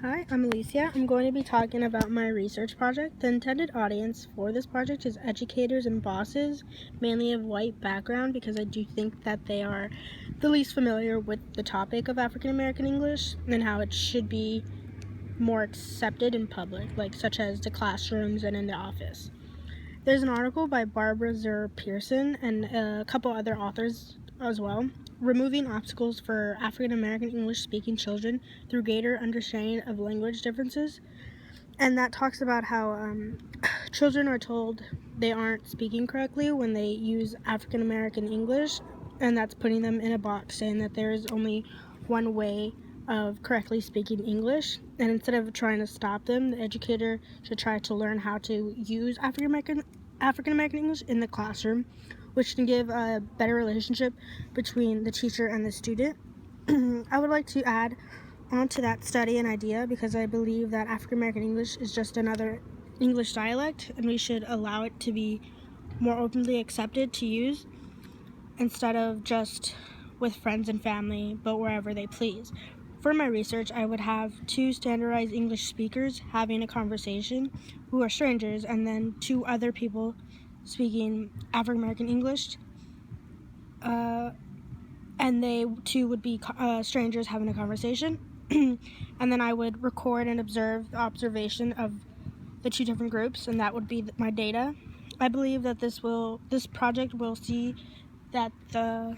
Hi, I'm Alicia. I'm going to be talking about my research project. The intended audience for this project is educators and bosses, mainly of white background, because I do think that they are the least familiar with the topic of African American English and how it should be more accepted in public, such as the classrooms and in the office. There's an article by Barbara Zur Pearson and a couple other authors as well, removing obstacles for African American English speaking children through greater understanding of language differences. And that talks about how children are told they aren't speaking correctly when they use African American English, and that's putting them in a box saying that there is only one way of correctly speaking English. And instead of trying to stop them, the educator should try to learn how to use African American English in the classroom, which can give a better relationship between the teacher and the student. I would like to add onto that study an idea, because I believe that African American English is just another English dialect, and we should allow it to be more openly accepted to use instead of just with friends and family, but wherever they please. For my research, I would have two standardized English speakers having a conversation who are strangers, and then two other people speaking African American English, and they two would be strangers having a conversation. And then I would record and observe the observation of the two different groups, and that would be my data. I believe that this project will see that the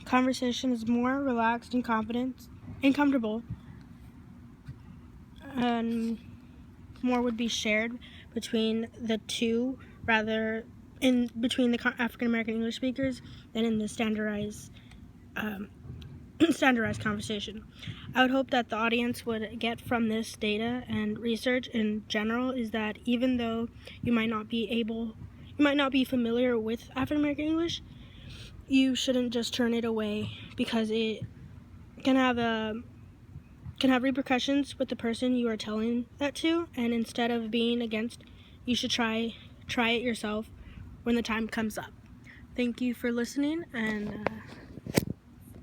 conversation is more relaxed and confident and comfortable, and more would be shared between the two, rather in between the African American English speakers than in the standardized conversation. I would hope that the audience would get from this data and research in general is that even though you might not be familiar with African American English, you shouldn't just turn it away, because it can have repercussions with the person you are telling that to, and instead of being against, you should try it yourself when the time comes up. Thank you for listening, and